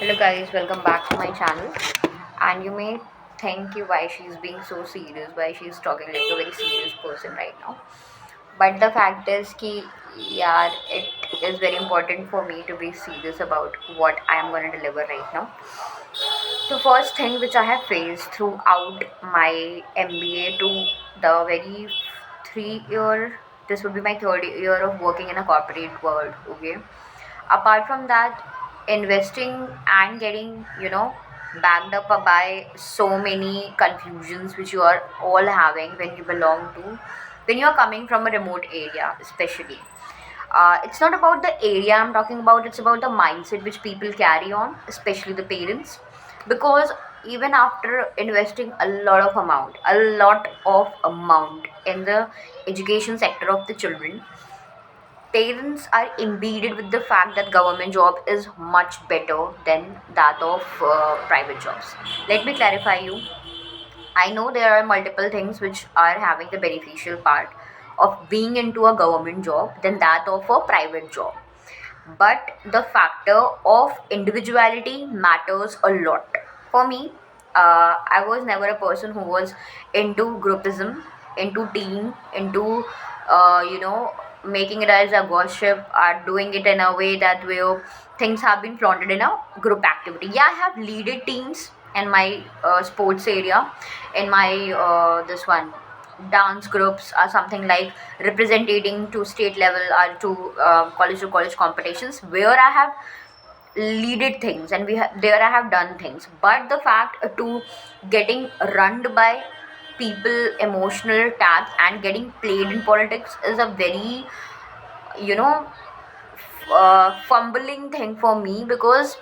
Hello guys, welcome back to my channel. And you may think why she's being so serious, why she's talking like a very serious person right now. But the fact is कि यार it is very important for me to be serious about what I am going to deliver right now. The first thing which I have faced throughout my MBA to the very 3 year, this would be my third year of working in a corporate world. Okay, apart from that, investing and getting backed up by so many confusions which you are all having when you belong to, when you are coming from a remote area especially. It's not about the area I'm talking about, it's about the mindset which people carry on, especially the parents. Because even after investing a lot of amount in the education sector of the children, parents are embedded with the fact that government job is much better than that of private jobs. Let me clarify you. I know there are multiple things which are having the beneficial part of being into a government job than that of a private job, but the factor of individuality matters a lot. For me, I was never a person who was into groupism, into team, into making it as a gossip, or doing it in a way that where things have been flaunted in a group activity. Yeah, I have leaded teams in my sports area, in my this one dance groups or something like representing to state level or to college competitions where I have leaded things, and there I have done things. But the fact to getting run by people emotional tap and getting played in politics is a very you know fumbling thing for me, because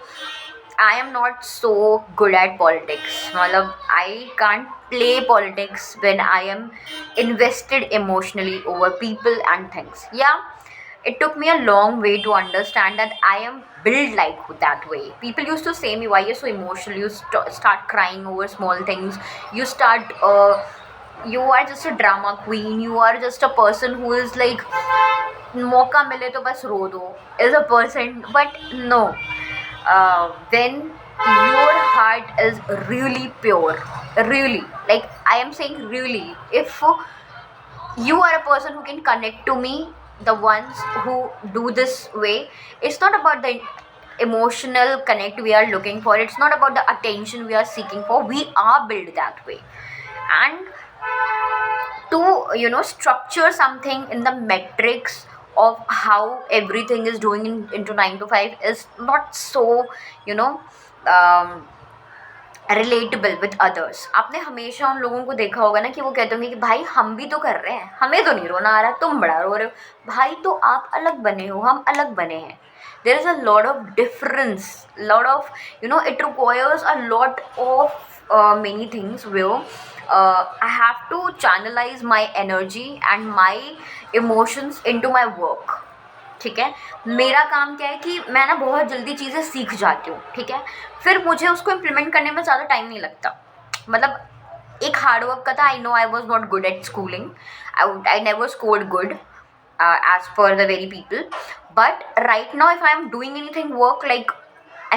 I am not so good at politics. Matlab, I can't play politics when I am invested emotionally over people and things. Yeah, it took me a long way to understand that I am built like that way. People used to say me, why you're so emotional? You start crying over small things. You start. You are just a drama queen. You are just a person who is like मौका मिले तो बस रो दो is a person. But no, when your heart is really pure, really, like I am saying really, if you are a person who can connect to me, the ones who do this way, it's not about the emotional connect we are looking for, it's not about the attention we are seeking for, we are built that way. And to structure something in the metrics of how everything is doing into 9 to 5 is not so you know um, relatable with others. आपने हमेशा उन लोगों को देखा होगा ना कि वो कहते होंगे कि भाई हम भी तो कर रहे हैं, हमें तो नहीं रोना आ रहा, तुम बड़ा रो रहे हो. भाई तो आप अलग बने हो, हम अलग बने हैं. There is a lot of difference, lot of it requires a lot of many things where I have to channelize my energy and my emotions into my work. ठीक है, मेरा काम क्या है कि मैं ना बहुत जल्दी चीज़ें सीख जाती हूँ. ठीक है, फिर मुझे उसको इम्प्लीमेंट करने में ज़्यादा टाइम नहीं लगता. मतलब एक हार्ड वर्क का था. I know I was not good at schooling. I never scored good as per the very people. But right now, if I am doing anything work, like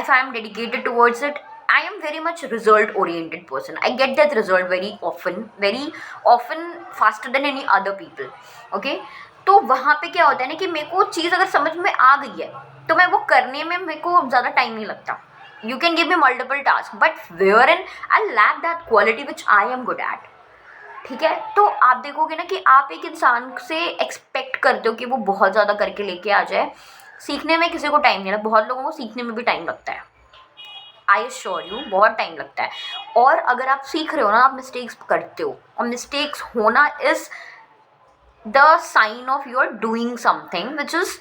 if I am dedicated towards it, I am very much result oriented person. I get that result very often faster than any other people. Okay, तो वहाँ पे क्या होता है ना कि मेरे को चीज़ अगर समझ में आ गई है तो मैं वो करने में मेरे को ज़्यादा टाइम नहीं लगता. You can give me multiple task, but wherein I lack that quality which I am good at. ठीक है, तो आप देखोगे ना कि आप एक इंसान से एक्सपेक्ट करते हो कि वो बहुत ज़्यादा करके लेके आ जाए. सीखने में किसी को टाइम नहीं लगता, बहुत लोगों को सीखने में भी टाइम लगता है. आई एश्योर यू, बहुत टाइम लगता है. और अगर आप सीख रहे हो ना, आप मिस्टेक्स करते हो, और मिस्टेक्स होना is the sign of you are doing something which is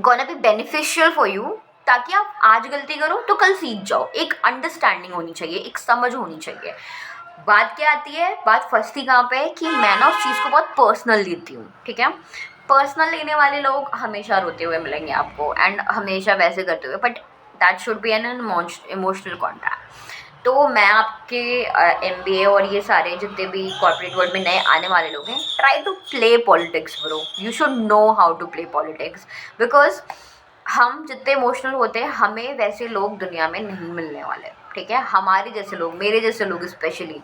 gonna be beneficial for you. ताकि आप आज गलती करो तो कल सीख जाओ. एक अंडरस्टैंडिंग होनी चाहिए, एक समझ होनी चाहिए. बात क्या आती है, बात फंसती कहाँ पे है कि मैं ना उस चीज़ को बहुत पर्सनल लेती हूँ. ठीक है, पर्सनल लेने वाले लोग हमेशा रोते हुए मिलेंगे आपको एंड हमेशा वैसे करते हुए, but that should be an emotional contact. तो मैं आपके MBA और ये सारे जितने भी कॉर्पोरेट वर्ल्ड में नए आने वाले लोग हैं, try to play politics bro. You should know how to play politics, because हम जितने इमोशनल होते हैं हमें वैसे लोग दुनिया में नहीं मिलने वाले, ठीक है। हमारे जैसे लोग, मेरे जैसे लोग स्पेशली,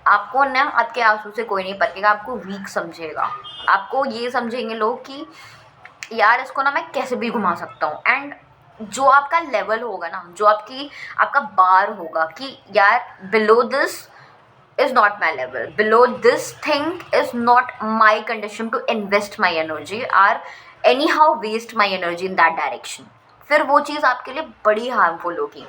आपको ना आपके आंसू से कोई नहीं पतेगा, आपको वीक समझेगा। आपको ये समझेंगे लोग कि यार इसको ना मैं कैसे भी घुमा सकता हूँ। एंड जो आपका लेवल होगा ना, जो आपका बार होगा कि यार below this is not my level, below this thing is not my condition to invest my energy or anyhow waste my energy in that direction, फिर वो चीज़ आपके लिए बड़ी हार्मफुल होगी।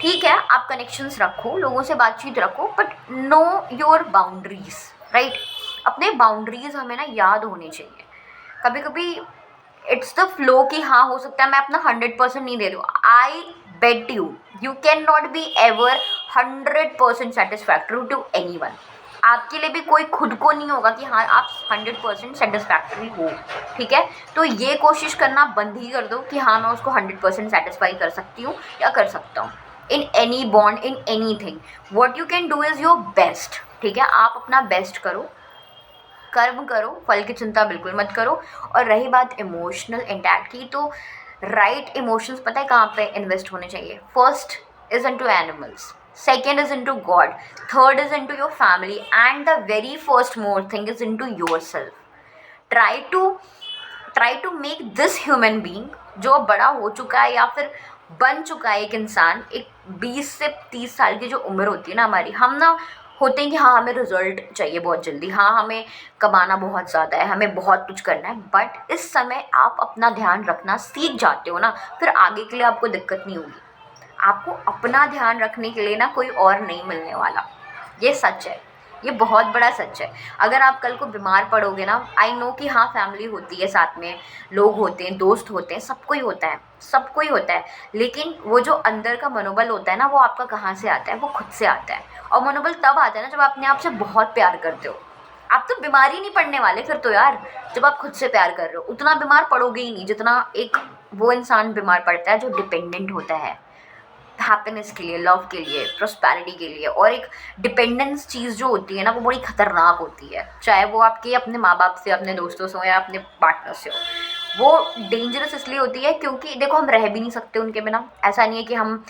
ठीक है, आप कनेक्शंस रखो, लोगों से बातचीत रखो, but know your boundaries, right. अपने बाउंड्रीज हमें ना याद होने चाहिए। कभी कभी इट्स द फ्लो कि हाँ हो सकता है मैं अपना 100% नहीं दे रही हूँ। I bet you can not be ever 100% satisfactory to anyone. आपके लिए भी कोई खुद को नहीं होगा कि हाँ आप 100% सेटिस्फैक्टरी हो, ठीक है। तो ये कोशिश करना बंद ही कर दो कि हाँ मैं उसको 100% सेटिस्फाई कर सकती हूँ या कर सकता हूँ in any bond, in any thing. What you can do is your best, ठीक है। आप अपना बेस्ट करो, कर्म करो, फल की चिंता बिल्कुल मत करो। और रही बात इमोशनल इंटैक्ट की, तो राइट इमोशंस पता है कहाँ पे इन्वेस्ट होने चाहिए। First is into animals, second is into God, third is into your family, and the very first more thing is into yourself. Try to make this human being जो बड़ा हो चुका है या फिर बन चुका है एक इंसान, एक 20 से 30 साल की जो उम्र होती है ना हमारी, हम ना होते हैं कि हाँ हमें रिजल्ट चाहिए बहुत जल्दी, हाँ हमें कमाना बहुत ज़्यादा है, हमें बहुत कुछ करना है। बट इस समय आप अपना ध्यान रखना सीख जाते हो ना, फिर आगे के लिए आपको दिक्कत नहीं होगी। आपको अपना ध्यान रखने के लिए ना कोई और नहीं मिलने वाला, ये सच है, ये बहुत बड़ा सच है। अगर आप कल को बीमार पड़ोगे ना, आई नो कि हाँ फैमिली होती है, साथ में लोग होते हैं, दोस्त होते हैं, सबको ही होता है, सबको ही होता है। लेकिन वो जो अंदर का मनोबल होता है ना, वो आपका कहाँ से आता है? वो खुद से आता है। और मनोबल तब आता है ना जब आप अपने आप से बहुत प्यार करते हो। आप तो बीमार ही नहीं पड़ने वाले फिर तो यार, जब आप खुद से प्यार कर रहे हो। उतना बीमार पड़ोगे ही नहीं जितना एक वो इंसान बीमार पड़ता है जो डिपेंडेंट होता है हैप्पीनेस के लिए, लव के लिए, प्रोस्पेरिटी के लिए। और एक डिपेंडेंस चीज़ जो होती है ना, वो बड़ी ख़तरनाक होती है, चाहे वो आपके अपने माँ बाप से, अपने दोस्तों से हो या अपने पार्टनर से हो। वो डेंजरस इसलिए होती है क्योंकि देखो हम रह भी नहीं सकते उनके बिना। ऐसा नहीं है कि हम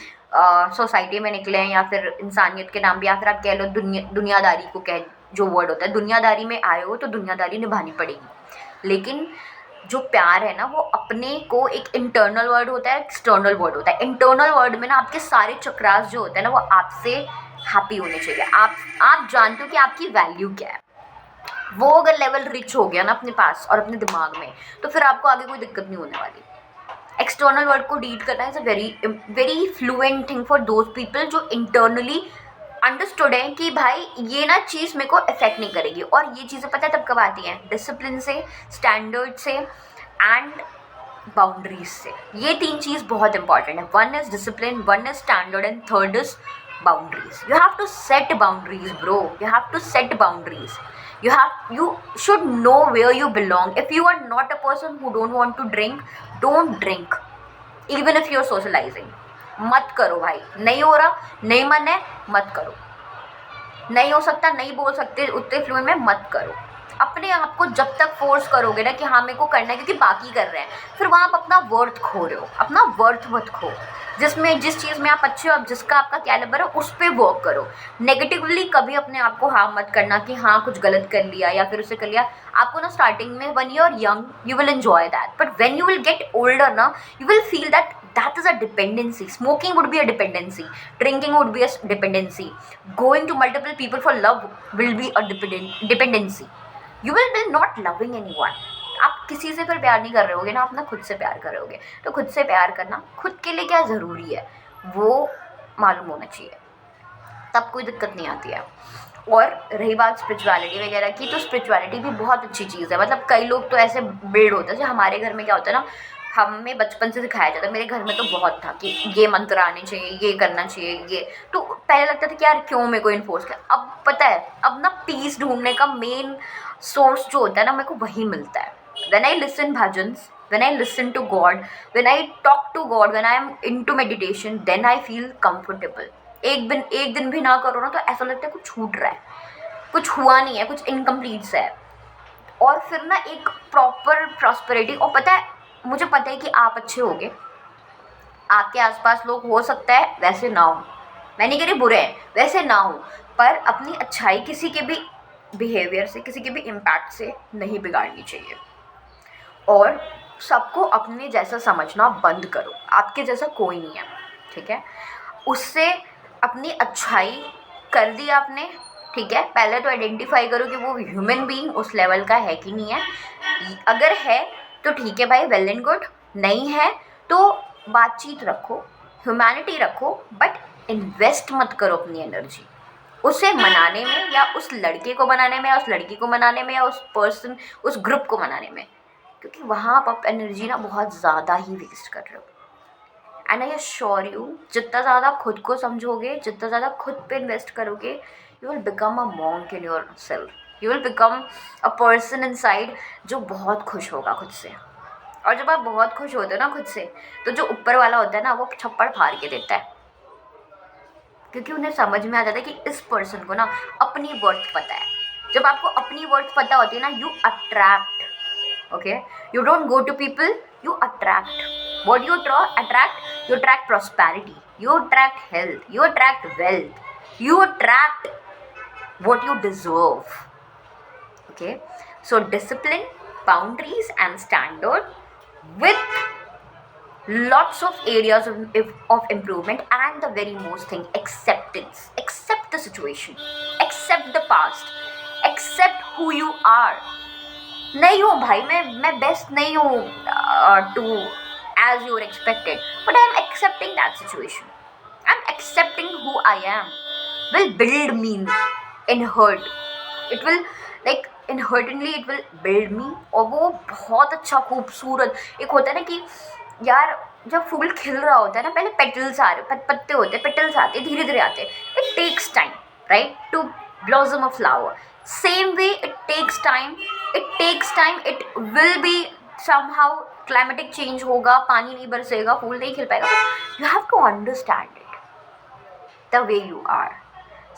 सोसाइटी में निकले हैं या फिर इंसानियत के नाम पे, या फिर आप कह लो दुनियादारी को कह, जो वर्ड होता है, दुनियादारी में आए हो तो दुनियादारी निभानी पड़ेगी। लेकिन जो प्यार है ना, वो अपने को एक इंटरनल वर्ड होता है, एक्सटर्नल वर्ड होता है। इंटरनल वर्ड में ना आपके सारे चक्रास जो होते हैं ना, वो आपसे हैप्पी होने चाहिए। आप जानते हो कि आपकी वैल्यू क्या है। वो अगर लेवल रिच हो गया ना अपने पास और अपने दिमाग में, तो फिर आपको आगे कोई दिक्कत नहीं होने वाली। एक्सटर्नल वर्ड को डील करना is a very fluent thing for those people जो इंटरनली अंडरस्टूड है कि भाई ये ना चीज़ मेरे को इफेक्ट नहीं करेगी। और ये चीज़ें पता है तब कब आती हैं? डिसिप्लिन से, स्टैंडर्ड से एंड बाउंड्रीज से। ये 3 चीज़ बहुत इंपॉर्टेंट है। 1 is discipline, 1 is standard and 3rd is boundaries. You have to set boundaries, bro. You have to set boundaries. You should know where you belong. If you are not a person who don't want to drink, don't drink. Even if you're socializing, मत करो भाई। नहीं हो रहा, नहीं मन है, मत करो। नहीं हो सकता, नहीं बोल सकते उतने फ्लुएंट में, मत करो। अपने आप को जब तक फोर्स करोगे ना कि हाँ मेरे को करना है क्योंकि बाकी कर रहे हैं, फिर वहाँ आप अपना वर्थ खो रहे हो। अपना वर्थ मत खो। जिस चीज़ में आप अच्छे हो, अब जिसका आपका कैलिबर है उस पर वर्क करो। नेगेटिवली कभी अपने आप को हाँ मत करना कि हाँ कुछ गलत कर लिया या फिर उसे कर लिया। आपको ना स्टार्टिंग में when you are young you will enjoy that, but when you will get older ना you will feel that that is a dependency. Smoking would be a dependency, drinking would be a dependency, going to multiple people for love will be a dependency. You will be not loving anyone. आप किसी से फिर प्यार नहीं कर रहे होगे ना, आप ना खुद से प्यार कर रहे होगे। तो खुद से प्यार करना, खुद के लिए क्या ज़रूरी है वो मालूम होना चाहिए, तब कोई दिक्कत नहीं आती है। और रही बात स्पिरिचुअलिटी वगैरह की, तो स्पिरिचुअलिटी भी बहुत अच्छी चीज़ है। मतलब कई लोग तो ऐसे बिल्ड होते हैं, जैसे हमारे घर में क्या होता है ना, हमें बचपन से सिखाया जाता है। मेरे घर में तो बहुत था कि ये मंत्र आने चाहिए, ये करना चाहिए, ये तो पहले लगता था कि यार क्यों मेरे को इन्फोर्स कर। अब पता है, अब ना पीस ढूंढने का मेन सोर्स जो होता है ना, मेरे को वही मिलता है। When I listen bhajans, when I listen to God, when I talk to God, when I am into meditation, then I feel comfortable. एक दिन भी ना करो ना तो ऐसा लगता है कुछ छूट रहा है, कुछ हुआ नहीं है, कुछ इनकम्प्लीट सा है। और फिर ना एक प्रॉपर प्रॉस्पेरिटी। और पता है, मुझे पता है कि आप अच्छे होगे, आपके आसपास लोग हो सकता है वैसे ना हो, मैं नहीं कह रही बुरे हैं, वैसे ना हो, पर अपनी अच्छाई किसी के भी बिहेवियर से, किसी के भी इम्पैक्ट से नहीं बिगाड़नी चाहिए। और सबको अपने जैसा समझना बंद करो, आपके जैसा कोई नहीं है, ठीक है। उससे अपनी अच्छाई कर दी आपने, ठीक है, पहले तो आइडेंटिफाई करो कि वो ह्यूमन बीइंग उस लेवल का है कि नहीं है। अगर है तो ठीक है भाई, वेल एंड गुड। नहीं है तो बातचीत रखो, ह्यूमैनिटी रखो, बट इन्वेस्ट मत करो अपनी एनर्जी उसे मनाने में, या उस लड़के को मनाने में, या उस लड़की को मनाने में, या उस पर्सन, उस ग्रुप को मनाने में, क्योंकि वहाँ आप एनर्जी ना बहुत ज़्यादा ही वेस्ट कर रहे हो। एंड आई अश्योर यू, जितना ज़्यादा खुद को समझोगे, जितना ज़्यादा खुद पे इन्वेस्ट करोगे, you will become a monk in your self, you will become a person inside जो बहुत खुश होगा खुद से। और जब आप बहुत खुश होते हो ना खुद से, तो जो ऊपर वाला होता है ना, वो छप्पड़ फाड़ के देता है, क्योंकि उन्हें समझ में आ जाता है कि इस पर्सन को ना अपनी वर्थ पता है। जब आपको अपनी वर्थ पता होती है ना, you attract, okay, you don't go to people, you attract. What do you attract? You attract prosperity, you attract health, you attract wealth, you attract what you deserve. Okay, so discipline, boundaries and standard, with lots of areas of improvement, and the very most thing, acceptance. Accept the situation, accept the past, accept who you are. नहीं हूँ भाई, मैं best नहीं हूँ to as your expected, but I am accepting that situation, I am accepting who I am, will build me in hurt, it will like inherently it will build me. और वो बहुत अच्छा खूबसूरत, एक होता है ना कि यार जब फूल खिल रहा होता है ना, पहले पेटल्स आ रहे, पत्ते होते हैं, पेटल्स आते हैं, धीरे धीरे आते हैं, it takes time right to blossom a flower. Same way it takes time, it will be somehow, climatic change होगा, पानी नहीं बरसेगा, फूल नहीं खिल पाएगा, you have to understand it the way you are.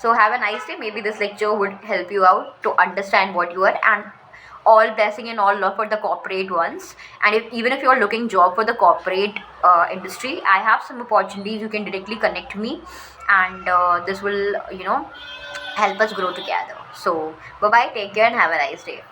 So have a nice day. Maybe this lecture would help you out to understand what you are, and all blessing and all love for the corporate ones. And even if you are looking job for the corporate industry, I have some opportunities, you can directly connect me, and this will help us grow together. So bye bye, take care and have a nice day.